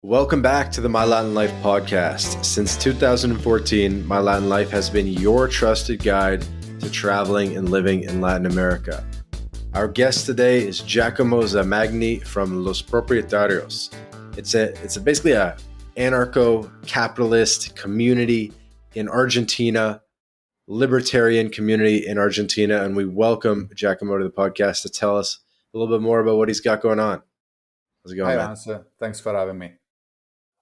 Welcome back to the My Latin Life podcast. Since 2014, My Latin Life has been your trusted guide to traveling and living in Latin America. Our guest today is Giacomo Zamagni from Los Propietarios. It's basically a anarcho-capitalist community in Argentina, libertarian community in Argentina, and we welcome Giacomo to the podcast to tell us a little bit more about what he's got going on. How's it going, Hi, man? Vance. Thanks for having me.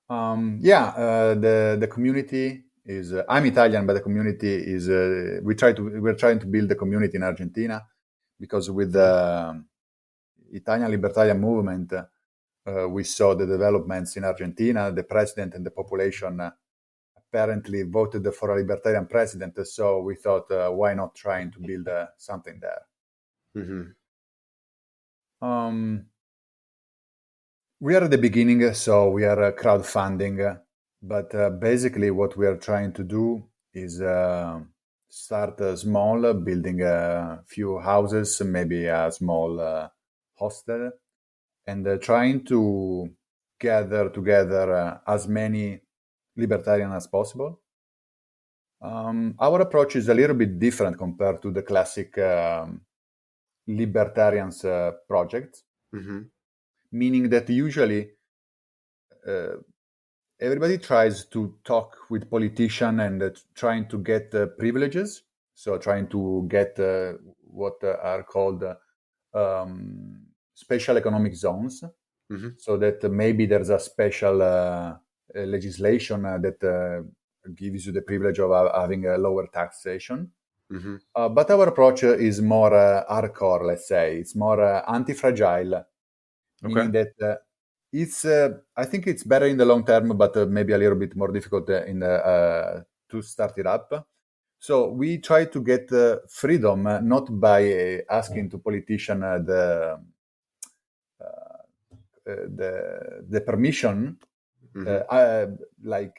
The community is. I'm Italian, but the community is. We're trying to build the community in Argentina because with the Italian libertarian movement, we saw the developments in Argentina. The president and the population apparently voted for a libertarian president. So we thought, why not trying to build something there? Mm-hmm. We are at the beginning, so we are crowdfunding, but basically what we are trying to do is start small, building a few houses, maybe a small hostel, and trying to gather together as many libertarians as possible. Our approach is a little bit different compared to the classic libertarians projects. Mm-hmm. Meaning that usually everybody tries to talk with politicians and trying to get privileges. So trying to get what are called special economic zones. Mm-hmm. So that maybe there's a special legislation that gives you the privilege of having a lower taxation. Mm-hmm. But our approach is more hardcore, let's say. It's more anti-fragile. Meaning that it's, I think it's better in the long term, but maybe a little bit more difficult to start it up. So we try to get freedom, not by asking to politicians the permission, like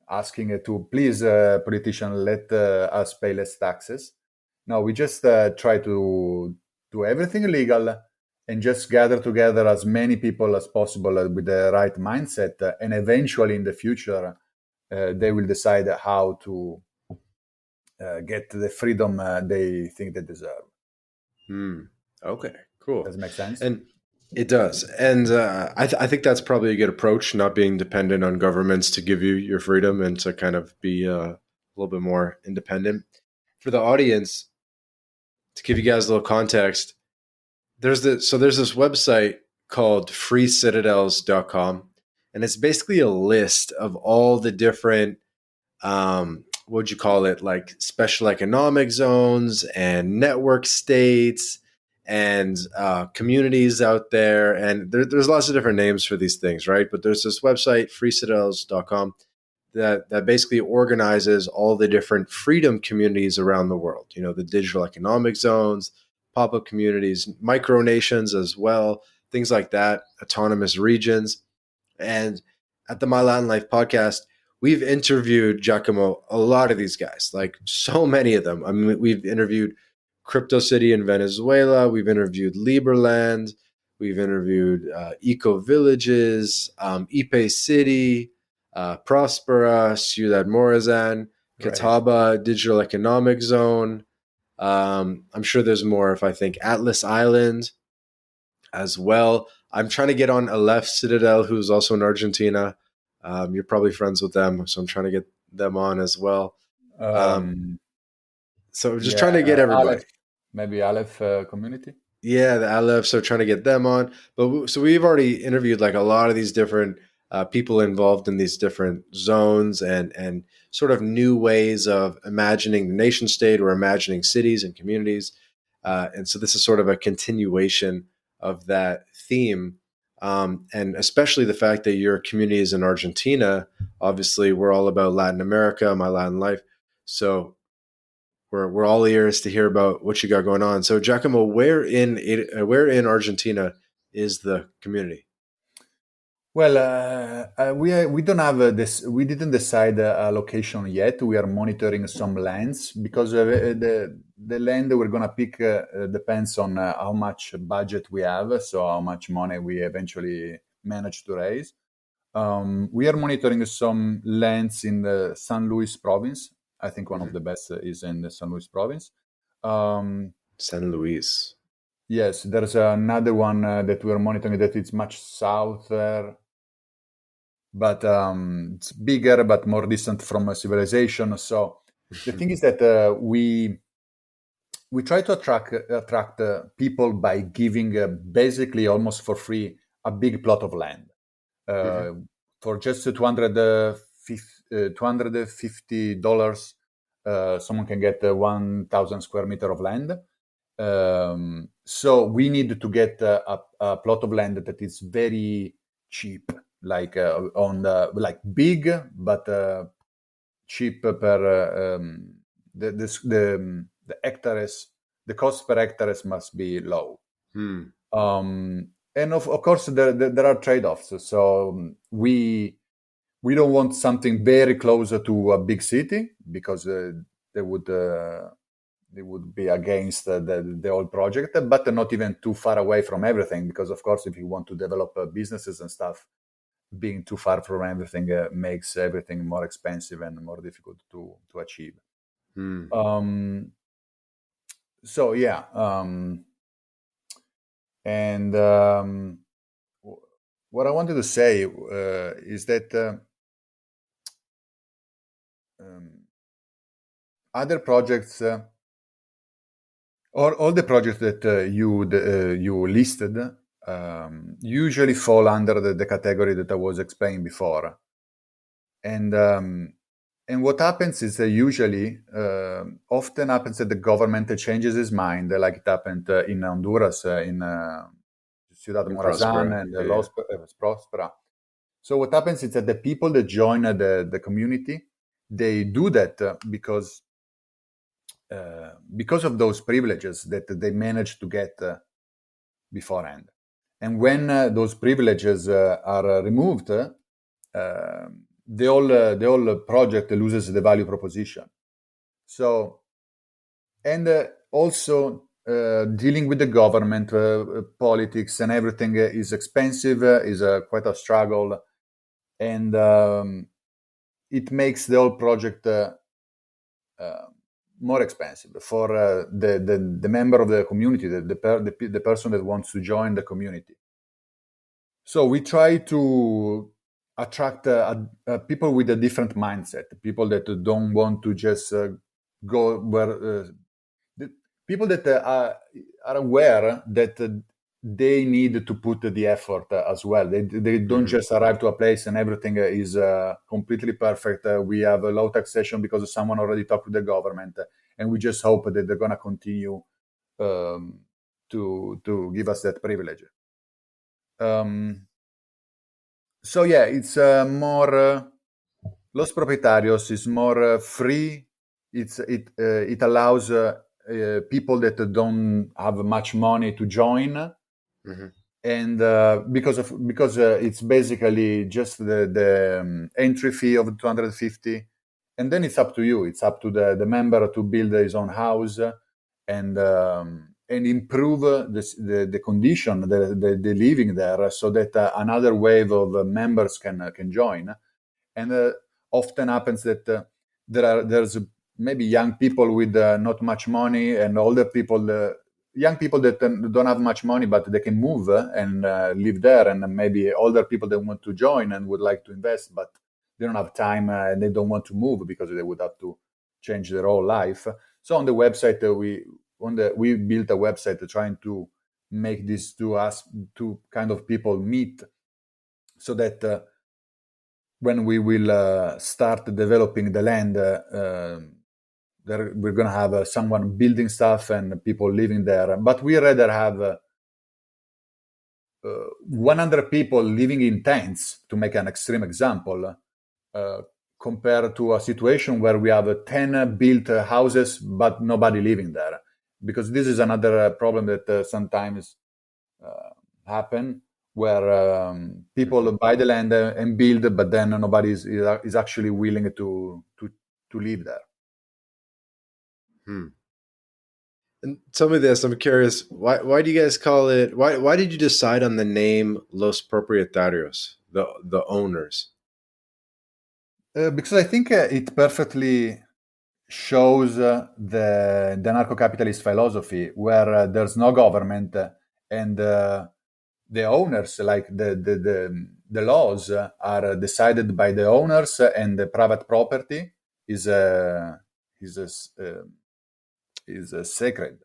asking to please, politician, let us pay less taxes. No, we just try to do everything legal and just gather together as many people as possible with the right mindset. And eventually in the future, they will decide how to get the freedom they think they deserve. Okay, cool. Does it make sense? And it does. And I think that's probably a good approach, not being dependent on governments to give you your freedom and to kind of be a little bit more independent. For the audience, to give you guys a little context, there's this website called freecitadels.com, and it's basically a list of all the different what would you call it, like special economic zones and network states and communities out there. And there's lots of different names for these things, right? But there's this website, freecitadels.com, that basically organizes all the different freedom communities around the world. You know, the digital economic zones, pop-up communities, micronations as well, things like that, autonomous regions. And at the My Latin Life podcast, we've interviewed, Giacomo, a lot of these guys, like so many of them. I mean, we've interviewed Crypto City in Venezuela. We've interviewed Liberland. We've interviewed Eco Villages, Ipe City, Prospera, Ciudad Morazan, Catawba Digital Economic Zone. I'm sure there's more if I think Atlas Island as well. I'm trying to get on Aleph Citadel, who's also in Argentina. You're probably friends with them, so I'm trying to get them on as well. So just trying to get everybody. Maybe Aleph community? Yeah, the Aleph, so trying to get them on. But so we've already interviewed like a lot of these different people involved in these different zones and sort of new ways of imagining the nation state or imagining cities and communities. And so this is sort of a continuation of that theme. And especially the fact that your community is in Argentina. Obviously, we're all about Latin America, My Latin Life. So we're all ears to hear about what you got going on. So Giacomo, where in Argentina is the community? Well, we don't have this. We didn't decide a location yet. We are monitoring some lands because the land we're gonna pick depends on how much budget we have, so how much money we eventually manage to raise. We are monitoring some lands in the San Luis province. I think one of Hmm. the best is in the San Luis province. Um, San Luis. yes, there's another one that we are monitoring that it's much south there, but it's bigger but more distant from civilization. So the thing is that we try to attract people by giving basically almost for free a big plot of land. Hmm. For just $250, someone can get 1,000 square meter of land. So we need to get a plot of land that is very cheap, like on the like big but cheap per the hectares. The cost per hectares must be low. Hmm. And of course, there are trade-offs. So we don't want something very closer to a big city because they would they would be against the whole project, but not even too far away from everything. Because of course, if you want to develop businesses and stuff, being too far from everything makes everything more expensive and more difficult to achieve. Hmm. Um, so yeah, and what I wanted to say is that um, other projects, or all the projects that you listed, usually fall under the category that I was explaining before. And what happens is that usually, often happens that the government changes its mind, like it happened in Honduras, in Ciudad In Morazan Prospera. and Yeah. Yeah. Los Prospera. So what happens is that the people that join the community, they do that because of those privileges that they managed to get beforehand. And when those privileges are removed, the whole project loses the value proposition. So, and also dealing with the government, politics, and everything is expensive, is quite a struggle, and it makes the whole project uh, more expensive for the member of the community, the person that wants to join the community. So we try to attract people with a different mindset, people that don't want to just go where the people that are aware that they need to put the effort as well. They don't Hmm. just arrive to a place and everything is completely perfect. We have a low taxation because someone already talked to the government, and we just hope that they're going to continue um, to give us that privilege. Um, so yeah, it's more Los Propietarios is more free. It allows people that don't have much money to join, Hmm. and because it's basically just the entry fee of 250, and then it's up to you. It's up to the member to build his own house and improve the condition, the living there, so that another wave of members can join. And often happens that there's maybe young people with not much money, and older people, young people that don't have much money but they can move and live there, and maybe older people that want to join and would like to invest but they don't have time and they don't want to move because they would have to change their whole life. So on the website we built a website trying to make these two kind of people meet, so that when we will start developing the land, we're going to have someone building stuff and people living there. But we rather have 100 people living in tents, to make an extreme example, uh, compared to a situation where we have 10 built houses but nobody living there. Because this is another problem that sometimes happen, where people Hmm. buy the land and build, but then nobody is actually willing to live there. Hmm. And tell me this, I'm curious, why do you guys call it, why did you decide on the name Los Propietarios? the owners? Because I think it perfectly shows the anarcho-capitalist philosophy, where there's no government and the owners, like the laws, are decided by the owners, and the private property is is uh, sacred.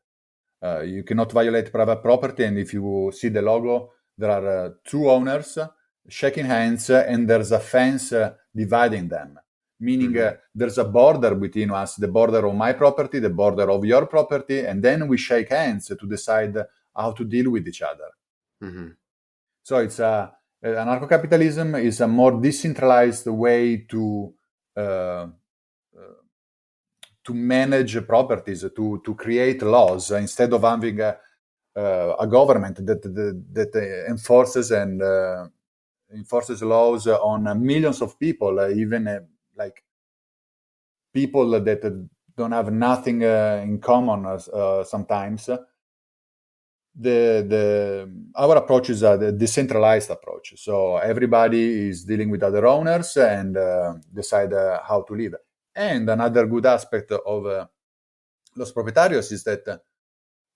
You cannot violate private property, and if you see the logo, there are two owners shaking hands, and there's a fence dividing them, meaning there's a border between us, the border of my property, the border of your property, and then we shake hands to decide how to deal with each other. Mm-hmm. So it's anarcho-capitalism is a more decentralized way uh, to manage properties, to create laws, instead of having a government that enforces laws on millions of people, even like people that don't have nothing in common sometimes. Our approach is a decentralized approach. So everybody is dealing with other owners and decide how to live. And another good aspect of Los Propietarios is that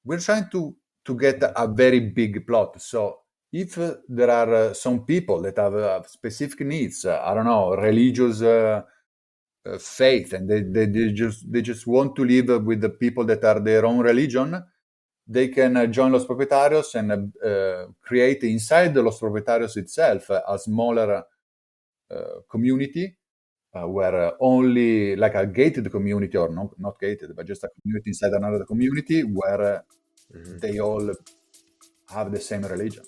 we're trying to get a very big plot. So if there are some people that have specific needs, I don't know, religious faith, and they just want to live with the people that are their own religion, they can join Los Propietarios and create inside the Los Propietarios itself a smaller community, where only like a gated community, or not gated, but just a community inside another community, where they all have the same religion.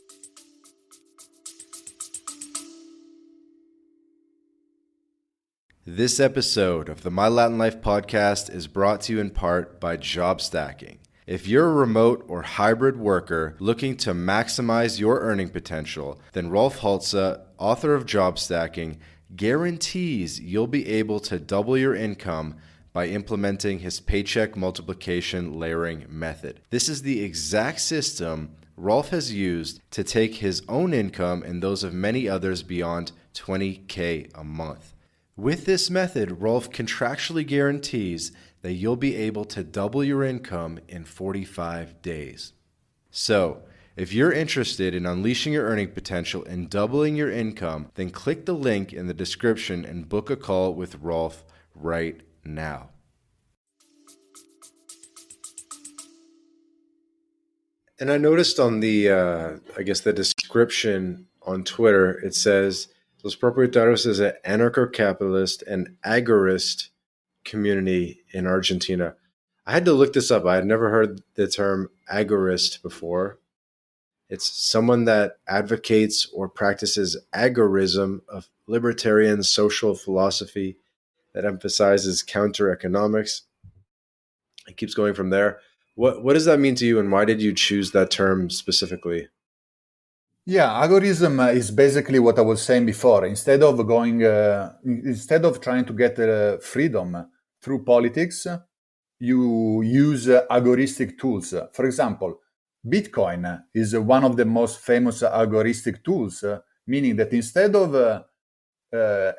This episode of the My Latin Life podcast is brought to you in part by job stacking. If you're a remote or hybrid worker looking to maximize your earning potential, then Rolf Holze, author of Job Stacking, guarantees you'll be able to double your income by implementing his paycheck multiplication layering method. This is the exact system Rolf has used to take his own income and those of many others beyond $20K a month. With this method, Rolf contractually guarantees that you'll be able to double your income in 45 days. So, if you're interested in unleashing your earning potential and doubling your income, then click the link in the description and book a call with Rolf right now. And I noticed on the, the description on Twitter, it says, Los Propietarios is an anarcho-capitalist and agorist community in Argentina. I had to look this up. I had never heard the term agorist before. It's someone that advocates or practices agorism, a libertarian social philosophy that emphasizes counter economics. It keeps going from there. What does that mean to you, and why did you choose that term specifically? Yeah, agorism is basically what I was saying before. Instead of trying to get freedom through politics, you use agoristic tools. For example, Bitcoin is one of the most famous agoristic tools, meaning that instead of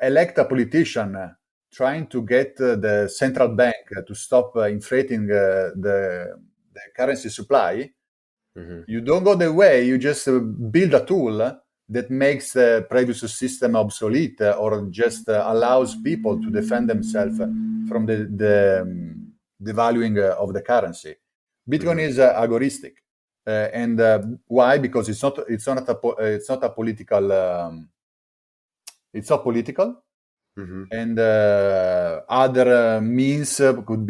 elect a politician trying to get the central bank to stop inflating the currency supply, you don't go the way, you just build a tool that makes the previous system obsolete, or just allows people to defend themselves from the valuing of the currency. Bitcoin is agoristic, and why? Because it's not a political. It's not political, and other means could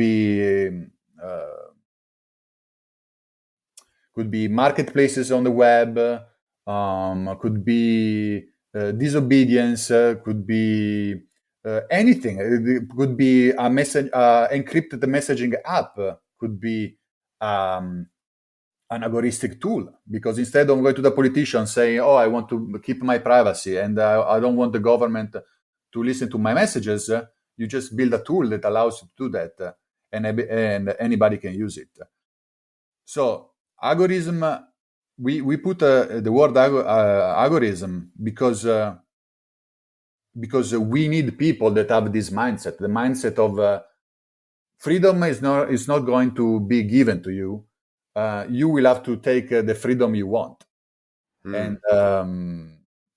be marketplaces on the web, could be disobedience, could be anything. It could be a encrypted messaging app, could be an agoristic tool, because instead of going to the politician saying, oh, I want to keep my privacy and I don't want the government to listen to my messages, you just build a tool that allows you to do that, and anybody can use it. So agorism, we put the word agorism because because we need people that have this mindset, the mindset of freedom is not going to be given to you. You will have to take the freedom you want, Hmm.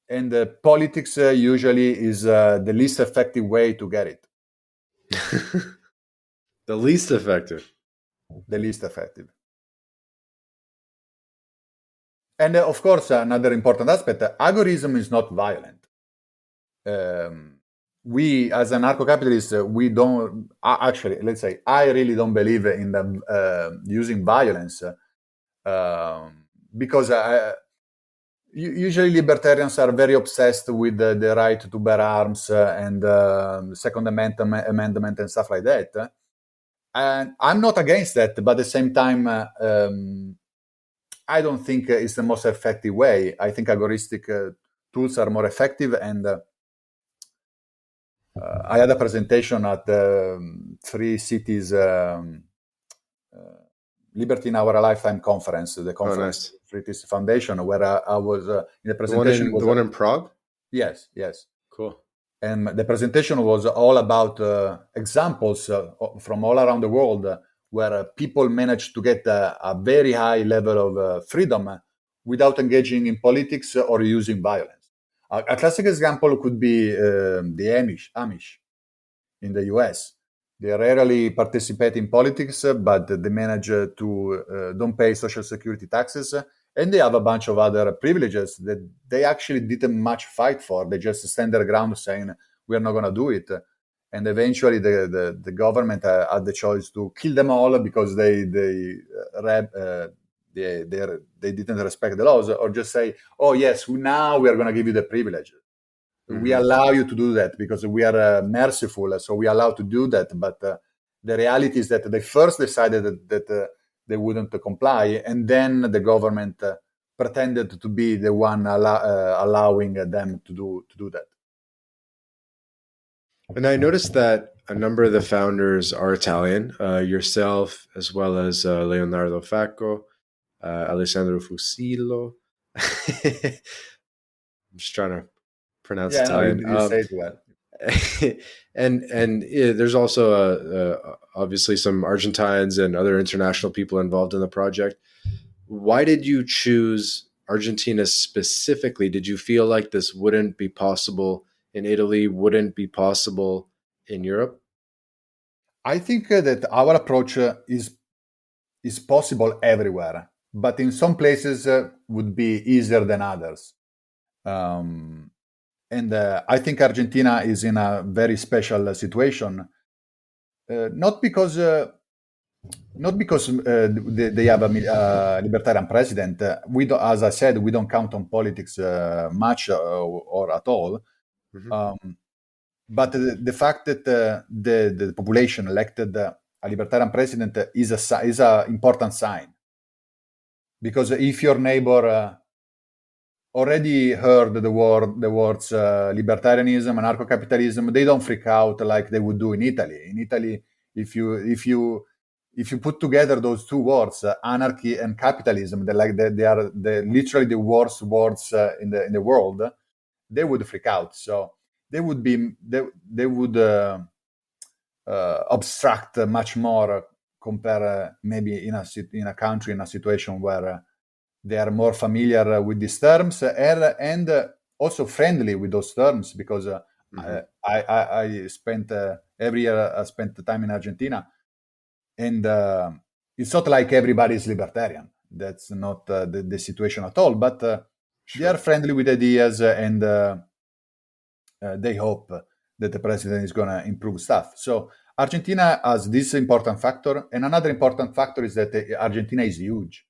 and politics usually is the least effective way to get it. The least effective. The least effective. And of course, another important aspect: agorism is not violent. Um, we, as anarcho-capitalists, we don't actually. Let's say, I really don't believe in using violence because usually libertarians are very obsessed with the right to bear arms and Second Amendment and stuff like that. And I'm not against that, but at the same time, I don't think it's the most effective way. I think agoristic tools are more effective. And I had a presentation at the Free Cities Liberty in Our Lifetime conference, the Oh, conference nice. Free Cities Foundation, where I was in the The one presentation in was the one in Prague. yes, yes. Cool. And the presentation was all about examples from all around the world where people managed to get a very high level of freedom without engaging in politics or using violence. A classic example could be the Amish in the US. They rarely participate in politics, but they manage to don't pay social security taxes, and they have a bunch of other privileges that they actually didn't much fight for. They just stand their ground saying, we're not going to do it. And eventually the government had the choice to kill them all because they didn't respect the laws, or just say, oh yes, now we are going to give you the privilege. We Hmm. allow you to do that because we are merciful, so we allow to do that. But the reality is that they first decided that they wouldn't comply, and then the government pretended to be the one allowing them to do that. And I noticed that a number of the founders are Italian. Yourself, as well as Leonardo Facco, Alessandro Fusillo. I'm just trying to pronounce Yeah, no, you, Italian. you say it well. And yeah, there's also obviously some Argentines and other international people involved in the project. Why did you choose Argentina specifically? Did you feel like this wouldn't be possible in Italy, wouldn't be possible in Europe? I think that our approach is possible everywhere, but in some places would be easier than others. Um, and I think Argentina is in a very special situation, not because they have a libertarian president. We don't, as I said, we don't count on politics much or at all. Hmm. Um, but the fact that the population elected a libertarian president is a important sign, because if your neighbor already heard the words libertarianism, anarcho-capitalism, they don't freak out like they would do in Italy. In Italy, if you put together those two words, anarchy and capitalism, they are literally the worst words in the world. They would freak out. So they would abstract much more compare maybe in a country in a situation where they are more familiar with these terms and also friendly with those terms, because Hmm. I spent every year I spent the time in Argentina, and it's not like everybody is libertarian. That's not the situation at all. But they are Sure. friendly with ideas, and they hope that the president is going to improve stuff. So Argentina has this important factor, and another important factor is that Argentina is huge.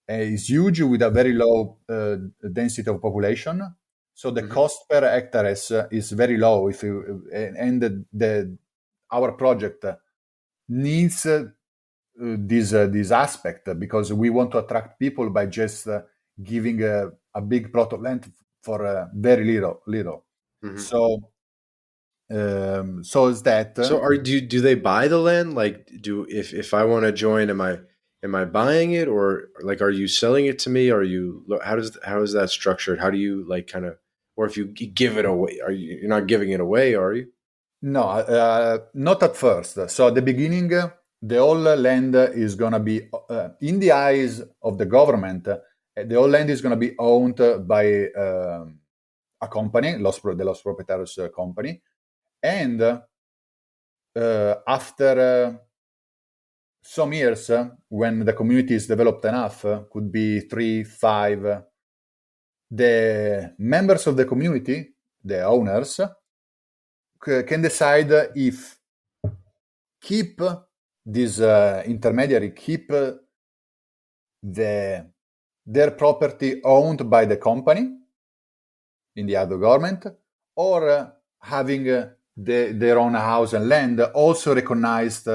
Is huge with a very low density of population, so the Hmm. cost per hectare is very low. If you and our project needs this aspect, because we want to attract people by just giving a big plot of land for very little. Hmm. So so is that. So do they buy the land? Like, do if I want to join, am I buying it, or like are you selling it to me? Are you how is that structured? How do you like kind of or if you give it away, you're not giving it away, are you? No, not at first. So at the beginning, the whole land is going to be, in the eyes of the government, the whole land is going to be owned by a company, the Los Propietarios company. And after some years, when the community is developed enough, could be 3, 5, the members of the community, the owners, can decide if keep this intermediary, keep their property owned by the company in the other government, or having their own house and land also recognized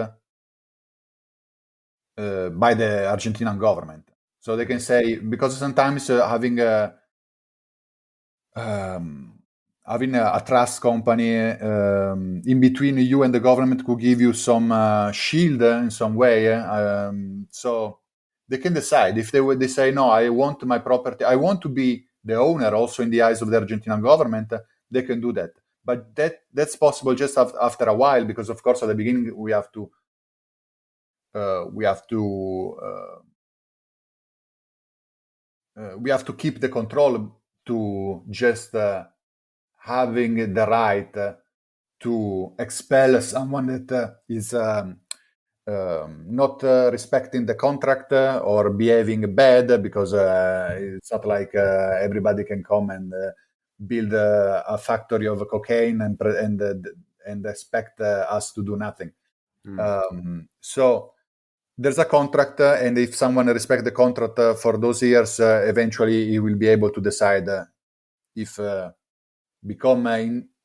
by the Argentinian government. So they can say, because sometimes having a trust company in between you and the government could give you some shield in some way. So they can decide if they say, no, I want my property, I want to be the owner also in the eyes of the Argentinian government, they can do that. But that's possible just after a while, because of course at the beginning we have to keep the control to just having the right to expel someone that is not respecting the contract or behaving bad, because it's not like everybody can come and build a factory of cocaine and expect us to do nothing. So there's a contract, and if someone respects the contract for those years, eventually he will be able to decide if become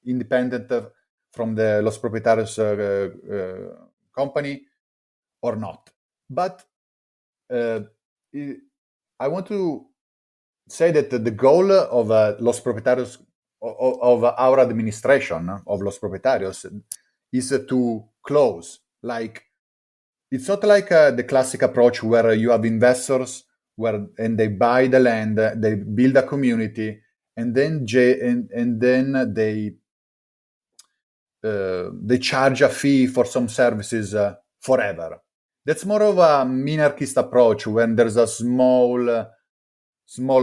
independent from the Los Propietarios company or not. But I want to say that the goal of Los Propietarios, of our administration of Los Propietarios, is to close. Like, it's not like the classic approach where you have investors and they buy the land, they build a community, and then they charge a fee for some services forever. That's more of a minarchist approach when there's a small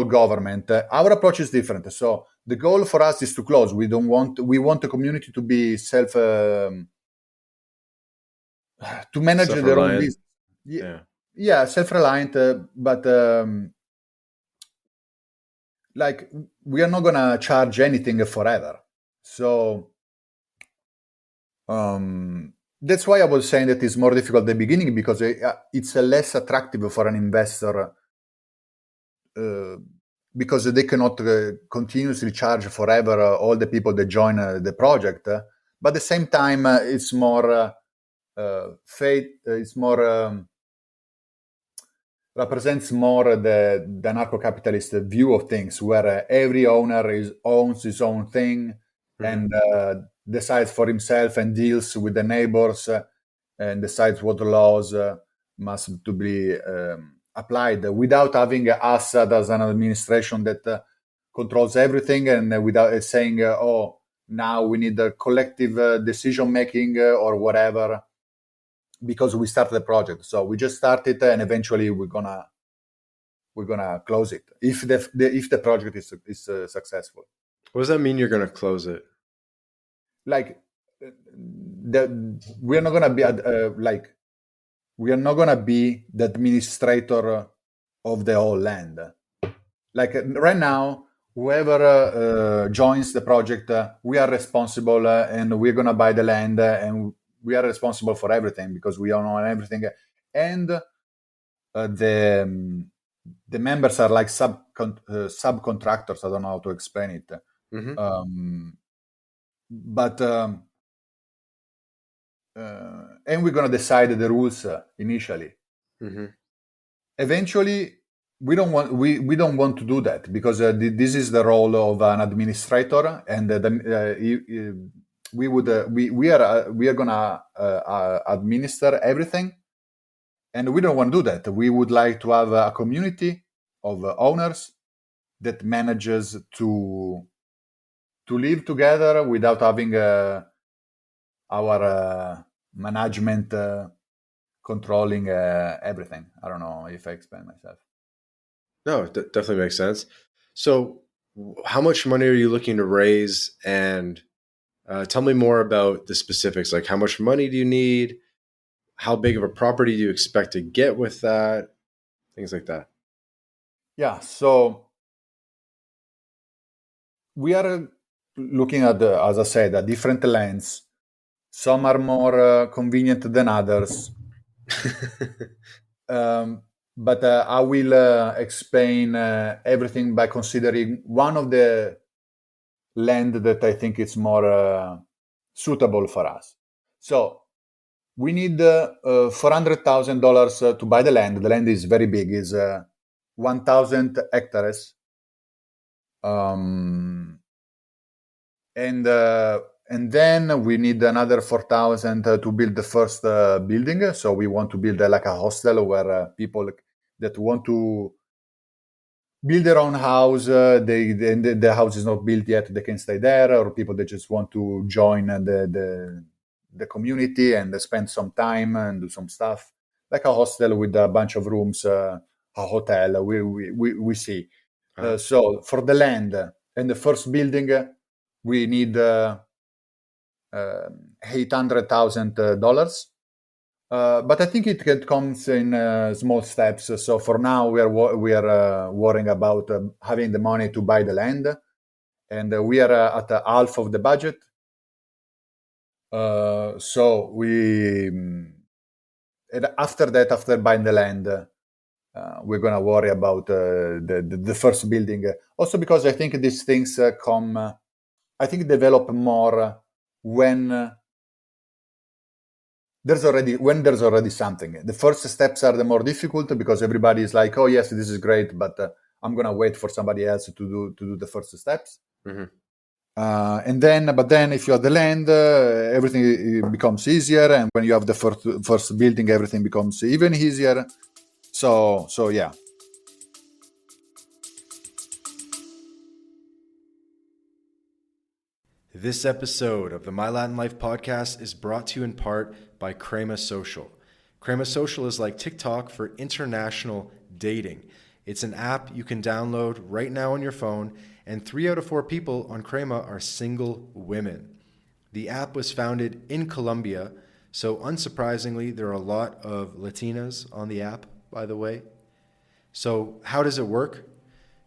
government. Our approach is different. So the goal for us is to close. We want the community to be to manage their own business. Yeah, self-reliant, but like, we are not gonna charge anything forever. So that's why I was saying that it's more difficult at the beginning, because it's less attractive for an investor, because they cannot continuously charge forever all the people that join the project. But at the same time, it's more it's more represents more the anarcho-capitalist view of things, where every owner owns his own thing and decides for himself and deals with the neighbors and decides what laws must to be applied, without having us as an administration that controls everything, and without saying, oh, now we need a collective decision making or whatever, because we started the project. So we just started, and eventually we're gonna close it if the project is successful. What does that mean, you're gonna close it? Like, we are not gonna be we are not gonna be the administrator of the whole land. Like, right now, whoever joins the project, we are responsible, and we're gonna buy the land, and we are responsible for everything, because we own everything. And the members are like subcontractors. I don't know how to explain it. But and we're gonna decide the rules initially. Eventually, we don't want to do that, because this is the role of an administrator, and we are gonna administer everything, and we don't want to do that. We would like to have a community of owners that manages to to live together without having our management controlling everything. I don't know if I explain myself. No, it definitely makes sense. So, how much money are you looking to raise? And tell me more about the specifics. Like, how much money do you need? How big of a property do you expect to get with that? Things like that. Yeah, so we are looking at, as I said, a different lands. Some are more convenient than others. But I will explain everything by considering one of the land that I think is more suitable for us. So we need $400,000 to buy the land. The land is very big; is 1,000 hectares. And then we need another 4,000 to build the first building. So we want to build like a hostel where people that want to build their own house, the house is not built yet, they can stay there, or people that just want to join the community and spend some time and do some stuff, like a hostel with a bunch of rooms, a hotel. We see. So for the land and the first building, we need $800,000. But I think it comes in small steps. So for now, we are worrying about having the money to buy the land, and we are at half of the budget. So and after that, after buying the land, we're gonna worry about the first building. Also because I think these things develop more when there's already something. The first steps are the more difficult because everybody is like, oh yes, this is great, but I'm gonna wait for somebody else to do the first steps. Mm-hmm. But then if you have the land, everything becomes easier, and when you have the first building, everything becomes even easier. So yeah. This episode of the My Latin Life podcast is brought to you in part by Crema Social. Crema Social is like TikTok for international dating. It's an app you can download right now on your phone, and 3 out of 4 people on Crema are single women. The app was founded in Colombia, so unsurprisingly, there are a lot of Latinas on the app, by the way. So how does it work?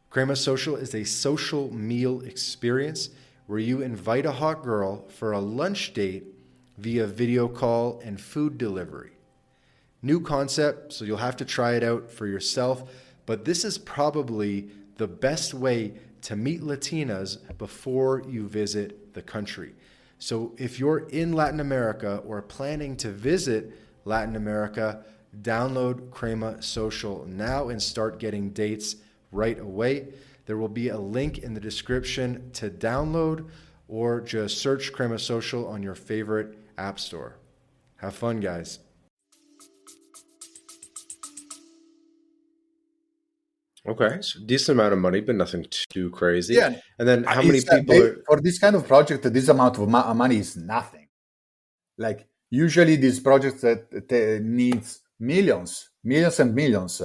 Crema Social is a social meal experience where you invite a hot girl for a lunch date via video call and food delivery. New concept, so you'll have to try it out for yourself, but this is probably the best way to meet Latinas before you visit the country. So if you're in Latin America or planning to visit Latin America, download Crema Social now and start getting dates right away. There will be a link in the description to download, or just search Crema Social on your favorite app store. Have fun, guys. Okay, so decent amount of money, but nothing too crazy. Yeah. And then how many people for this kind of project, this amount of money is nothing. Like usually these projects that needs millions and millions.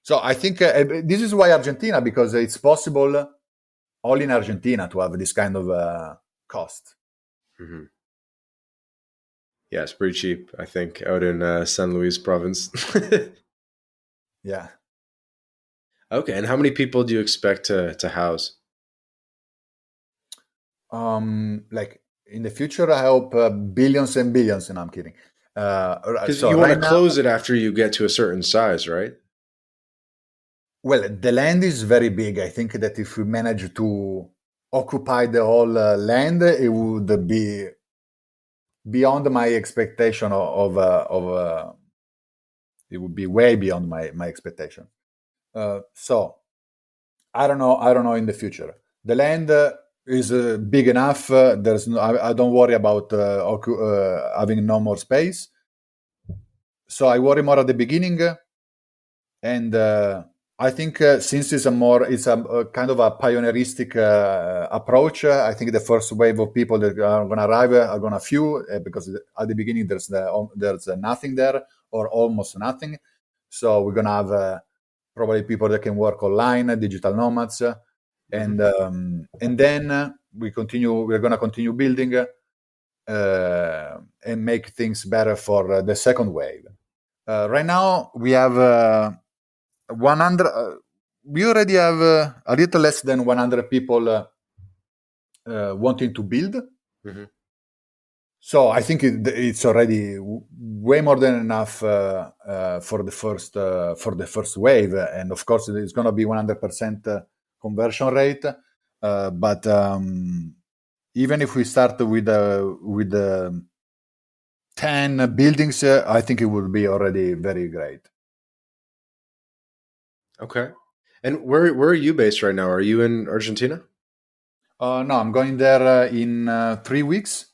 So I think this is why Argentina, because it's possible all in Argentina to have this kind of cost. Mm-hmm. Yeah, it's pretty cheap, I think, out in San Luis province. Yeah. Okay, and how many people do you expect to house? Like in the future, I hope billions and billions, and I'm kidding. Because So you want right to close it after you get to a certain size, right? Well, the land is very big. I think that if we manage to occupy the whole land, it would be beyond my expectation of it would be way beyond my expectation. So I don't know in the future. The land is big enough. There's no, I don't worry about having no more space. So I worry more at the beginning, and I think since it's a kind of a pioneeristic approach. I think the first wave of people that are going to arrive are going to few because at the beginning there's nothing there or almost nothing. So we're going to have probably people that can work online, digital nomads, and then we're going to continue building and make things better for the second wave. Right now we have 100. We already have a little less than 100 people wanting to build. So I think it's already way more than enough for the first wave, and of course it's going to be 100% conversion rate. But even if we start with 10 buildings, I think it would be already very great. Okay. And where are you based right now? Are you in Argentina? No, I'm going there in 3 weeks.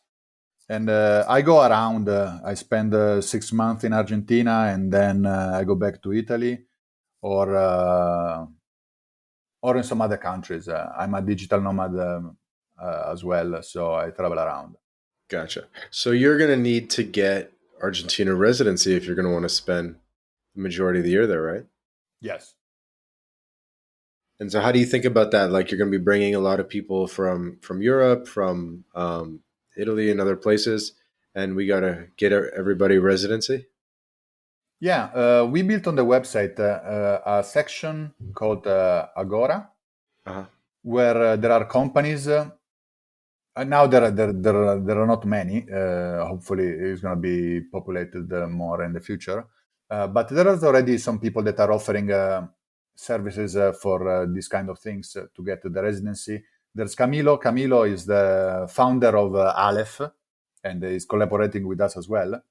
And I go around. I spend 6 months in Argentina, and then I go back to Italy, or in some other countries. I'm a digital nomad as well, so I travel around. Gotcha. So you're going to need to get Argentina residency if you're going to want to spend the majority of the year there, right? Yes. And so how do you think about that? Like you're going to be bringing a lot of people from Europe, from Italy and other places, and we got to get everybody residency? Yeah, we built on the website a section called Agora, where there are companies. Now there are not many. Hopefully, it's going to be populated more in the future. But there is already some people that are offering services for these kind of things to get to the residency. There's Camilo. Camilo is the founder of Aleph, and is collaborating with us as well.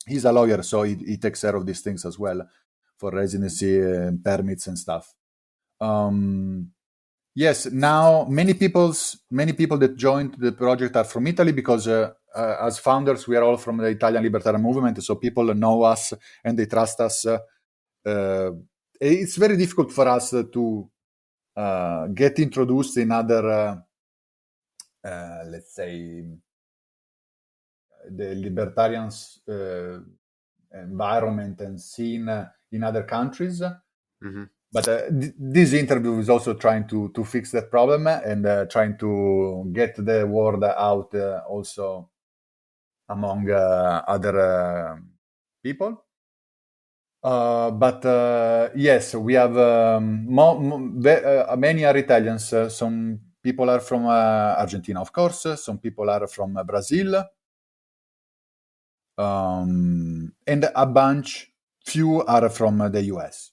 He's a lawyer, so he takes care of these things as well for residency permits and stuff. Yes, now many people that joined the project are from Italy because as founders, we are all from the Italian libertarian movement, so people know us and they trust us. It's very difficult for us to get introduced in other, let's say, the libertarians environment and scene in other countries. But this interview is also trying to fix that problem and trying to get the word out also among other people. But yes, we have many are Italians. Some people are from Argentina, of course. Some people are from Brazil. And a few are from the US.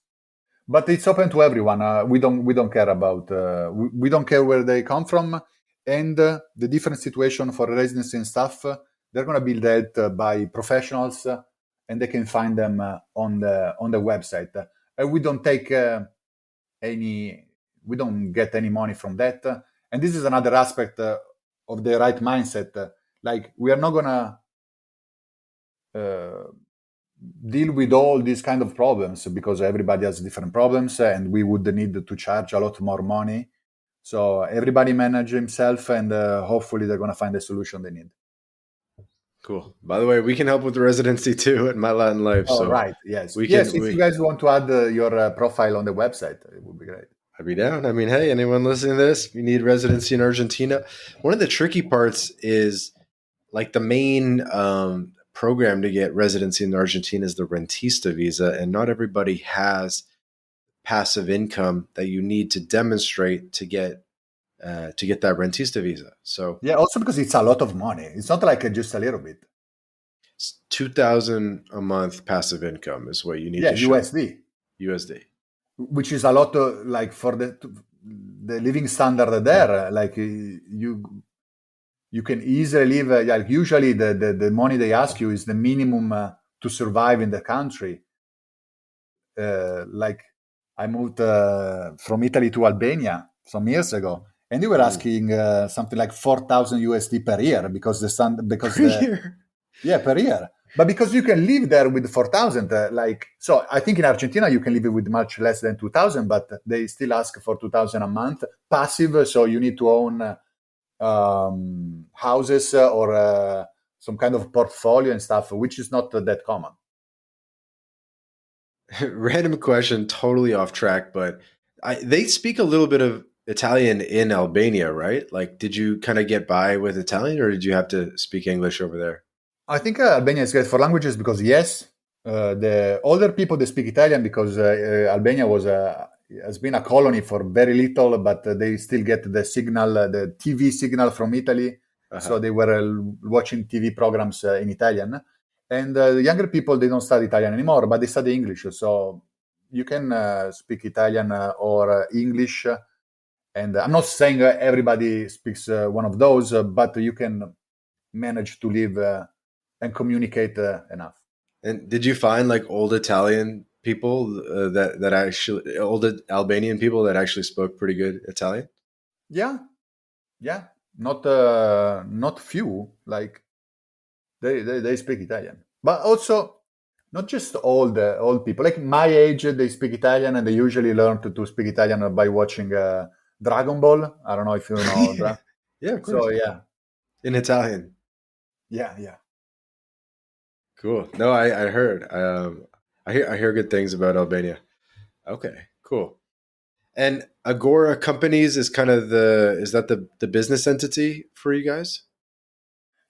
But it's open to everyone. We don't care about. We don't care where they come from, and the different situation for residency and stuff. They're going to be dealt by professionals, and they can find them on the website. We don't take we don't get any money from that. And this is another aspect of the right mindset. Like we are not gonna deal with all these kind of problems because everybody has different problems, and we would need to charge a lot more money. So everybody manage himself, and hopefully they're going to find the solution they need. Cool. By the way, we can help with the residency too at My Latin Life. Oh, so right. Yes. If you guys want to add your profile on the website, it would be great. I'd be down. I mean, hey, anyone listening to this, you need residency in Argentina. One of the tricky parts is like the main program to get residency in Argentina is the rentista visa, and not everybody has passive income that you need to demonstrate to get that rentista visa. So yeah, also because it's a lot of money. It's not like just a little bit. It's $2,000 a month passive income is what you need to show. USD, which is a lot like for the living standard there. Like you can easily live. Like usually the money they ask you is the minimum to survive in the country. Like I moved from Italy to Albania some years ago, and they were asking something like 4,000 USD per year because per year But because you can live there with 4,000, so I think in Argentina you can live with much less than 2,000, but they still ask for 2,000 a month passive. So you need to own houses or some kind of portfolio and stuff, which is not that common. Random question, totally off track, but they speak a little bit of Italian in Albania, right? Like, did you kind of get by with Italian, or did you have to speak English over there? I think Albania is great for languages because yes, the older people they speak Italian because Albania has been a colony for very little, but they still get the signal, the TV signal from Italy. So Uh-huh. they were watching TV programs in Italian. And the younger people they don't study Italian anymore, but they study English. So you can speak Italian or English. And I'm not saying everybody speaks one of those, but you can manage to live and communicate enough. And did you find like old Italian people that actually old Albanian people that actually spoke pretty good Italian? Yeah, yeah, not few. Like they speak Italian, but also not just old people. Like my age, they speak Italian, and they usually learn to speak Italian by watching Dragon Ball. I don't know if you know. Yeah, of So course. yeah, In Italian. yeah. Cool. No, I heard. I hear good things about Albania. Okay, cool. And Agora Companies is kind of is that the business entity for you guys?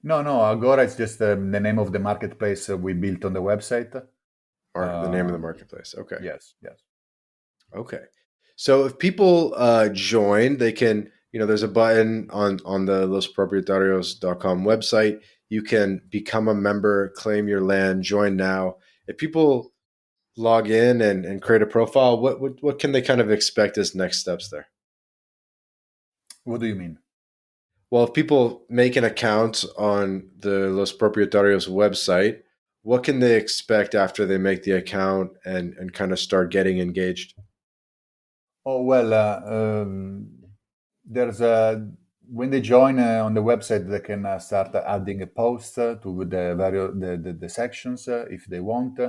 No. Agora is just the name of the marketplace we built on the website. Or the name of the Um, marketplace. Okay. yes. Okay. So if people join, they can, there's a button on the lospropietarios.com website. You can become a member, claim your land, join now. If people log in and create a profile, what can they kind of expect as next steps there? What do you mean? Well, if people make an account on the Los Propietarios website, what can they expect after they make the account and kind of start getting engaged? Oh well, there's a when they join on the website, they can start adding a post to the various the sections if they want.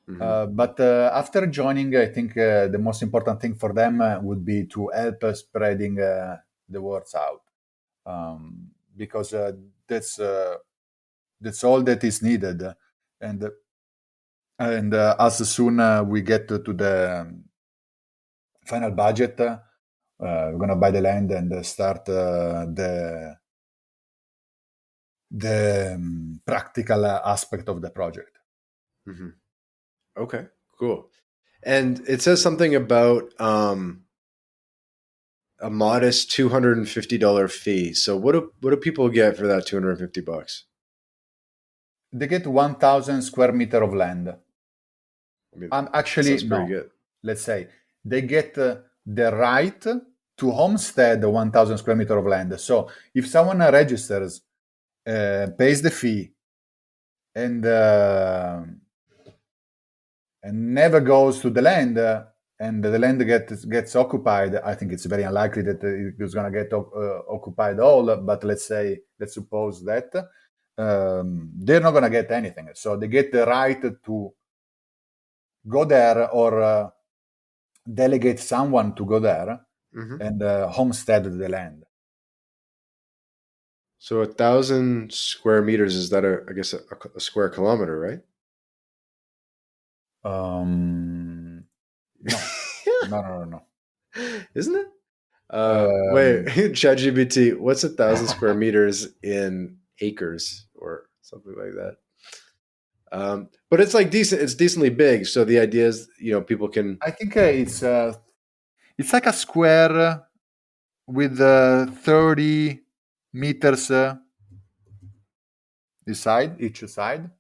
Hmm. But after joining, I think the most important thing for them would be to help spreading the words out, because that's all that is needed. And as soon we get to the final budget, we're gonna buy the land and start the practical aspect of the project. Hmm. Okay, cool. And it says something about a modest $250 fee. So what do people get for that $250? They get 1,000 square meter of land. I mean, that Actually, sounds pretty no. good. Let's say they get the right to homestead 1,000 square meter of land. So if someone registers, pays the fee, and never goes to the land, and the land gets occupied, I think it's very unlikely that it's going to get occupied all. But let's suppose that they're not going to get anything. So they get the right to go there or delegate someone to go there Hmm. and homestead the land. So 1,000 square meters, is that I guess a square kilometer, right? No, no. Isn't it? Wait, Um, ChatGPT, what's 1,000 square meters in acres or something like that? But it's like decent. It's decently big. So the idea is, people can. I think it's like a square with 30 meters each side.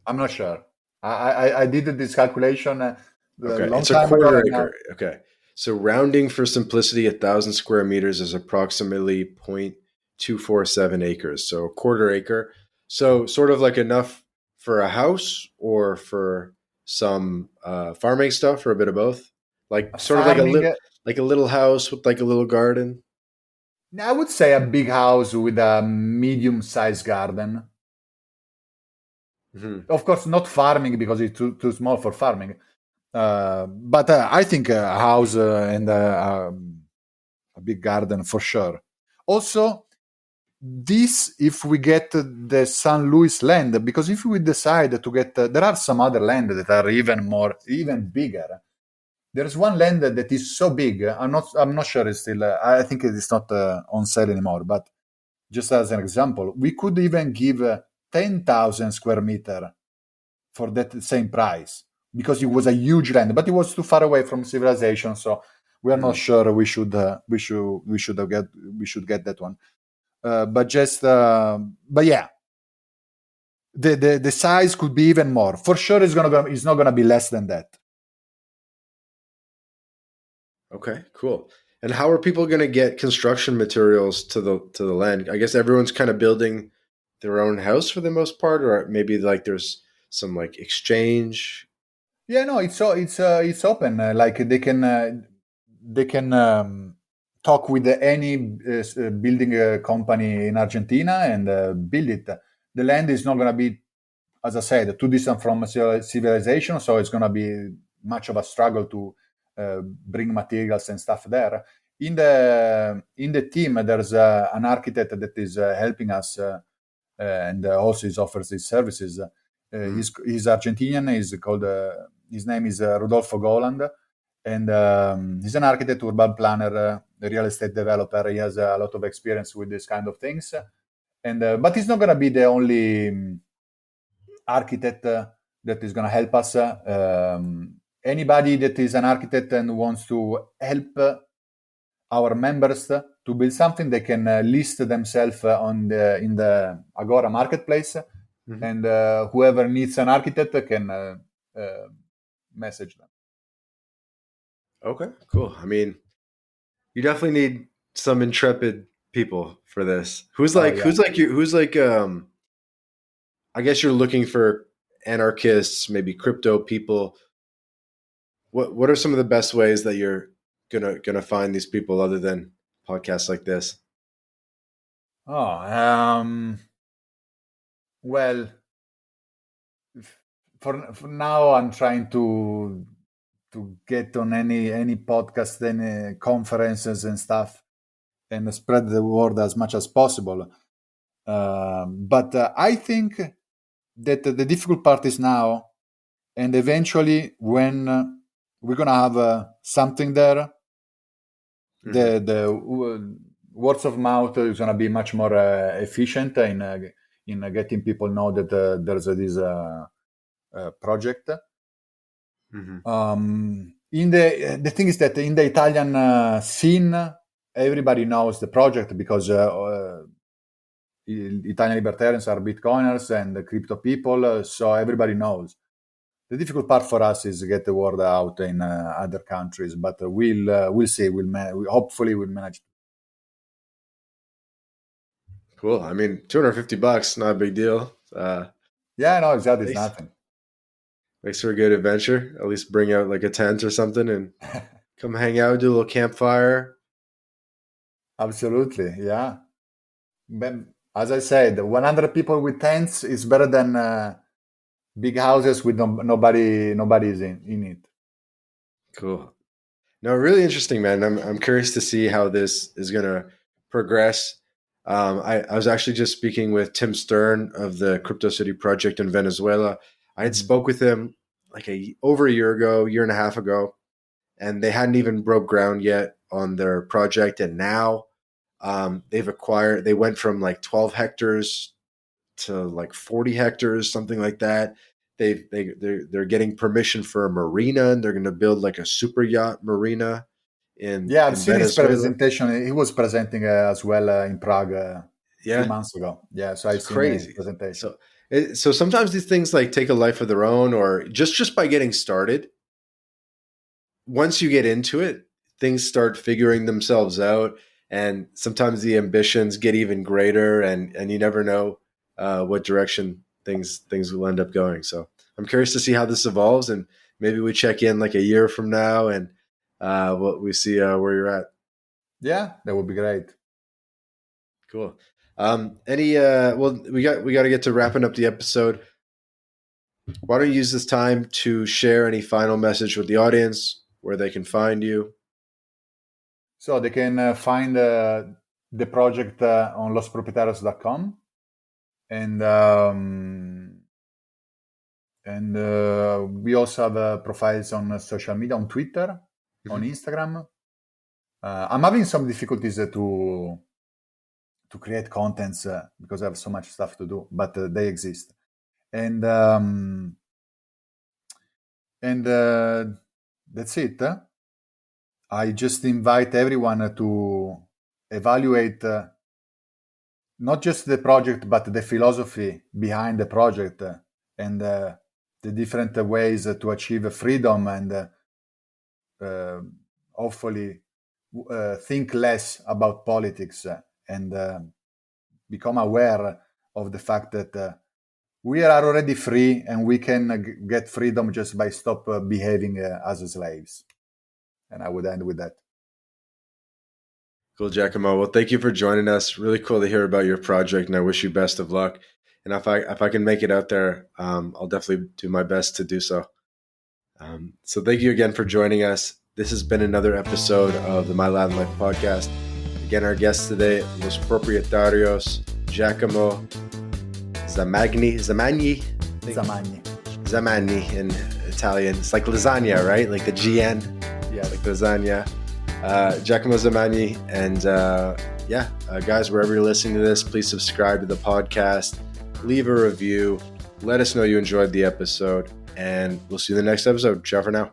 I'm not sure. I did this calculation a Okay, long it's a time ago, quarter and now acre. Okay, so rounding for simplicity, 1,000 square meters is approximately 0.247 acres. So a quarter acre. So sort of like enough for a house or for some farming stuff or a bit of both. Like sort of farming. like a little house with like a little garden. I would say a big house with a medium-sized garden. Hmm. Of course, not farming because it's too small for farming. But I think a house and a big garden for sure. Also, this if we get the San Luis land, because if we decide to get, there are some other land that are even bigger. There's one land that is so big. I'm not sure it's still. I think it is not on sale anymore. But just as an example, we could even give 10,000 square meter for that same price because it was a huge land, but it was too far away from civilization. So we are not Hmm. sure we should get that one. But yeah, the size could be even more. For sure, it's not gonna be less than that. Okay, cool. And how are people going to get construction materials to the land? I guess everyone's kind of building their own house for the most part, or maybe like there's some like exchange. Yeah, no, it's open. Like they can talk with any building company in Argentina and build it. The land is not going to be, as I said, too distant from civilization, so it's going to be much of a struggle to bring materials and stuff there. In the team, there's an architect that is helping us, and also he offers his services. Mhm. He's Argentinian. His name is Rodolfo Goland, and he's an architect, urban planner, a real estate developer. He has a lot of experience with this kind of things, and but he's not going to be the only architect that is going to help us. Anybody that is an architect and wants to help our members to build something, they can list themselves in the Agora marketplace, Mhm. and whoever needs an architect can uh, message them. Okay, cool. I mean, you definitely need some intrepid people for this. Oh yeah. Who's like I guess you're looking for anarchists, maybe crypto people. What are some of the best ways that you're gonna find these people other than podcasts like this? Oh, well, for now, I'm trying to get on any podcast, any conferences and stuff, and spread the word as much as possible. But I think that the difficult part is now, and eventually when we're gonna have something there, Hmm. the words of mouth is gonna be much more efficient in getting people know that there's this project. Hmm. The thing is that in the Italian scene, everybody knows the project because Italian libertarians are Bitcoiners and crypto people, so everybody knows. The difficult part for us is get the word out in other countries, but we'll see. Hopefully we'll manage. Cool. I mean, $250, not a big deal. Yeah, no, exactly. It's Makes nothing. makes for a good adventure. At least bring out like a tent or something and come hang out, do a little campfire. Absolutely, yeah. But as I said, 100 people with tents is better than big houses with nobody is in it. Cool. No, really interesting, man. I'm curious to see how this is gonna progress. I was actually just speaking with Tim Stern of the Crypto City Project in Venezuela. I had Mhm. spoke with him like over a year ago, year and a half ago, and they hadn't even broke ground yet on their project. And now they went from like 12 hectares to like 40 hectares, something like that. They're getting permission for a marina, and they're going to build like a super yacht marina Yeah, I've in seen his Venezuela. presentation. He was presenting as well in Prague a few Yeah, months ago. Yeah, so it's I've seen his crazy. presentation. So sometimes these things like take a life of their own, or just by getting started. Once you get into it, things start figuring themselves out, and sometimes the ambitions get even greater, and you never know what direction things will end up going. So I'm curious to see how this evolves, and maybe we check in like a year from now, and what we see where you're at. Yeah, that would be great. Cool. Any well, we got to get to wrapping up the episode. Why don't you use this time to share any final message with the audience, where they can find you? So they can find the project on lospropietarios.com, and we also have profiles on social media, on Twitter, on Instagram. I'm having some difficulties to create contents because I have so much stuff to do, but they exist. And that's it. I just invite everyone to evaluate not just the project, but the philosophy behind the project and the different ways to achieve freedom and hopefully think less about politics and become aware of the fact that we are already free and we can get freedom just by stop behaving as slaves. And I would end with that. Cool, Giacomo. Well, thank you for joining us. Really cool to hear about your project, and I wish you best of luck. And if I can make it out there, I'll definitely do my best to do so. So thank you again for joining us. This has been another episode of the My Land Life podcast. Again, our guest today was Propietarios, Giacomo Zamagni in Italian. It's like lasagna, right? Like the GN. Yeah, like lasagna. Giacomo Zamagni. And guys, wherever you're listening to this, please subscribe to the podcast, leave a review, let us know you enjoyed the episode, and we'll see you in the next episode. Ciao for now.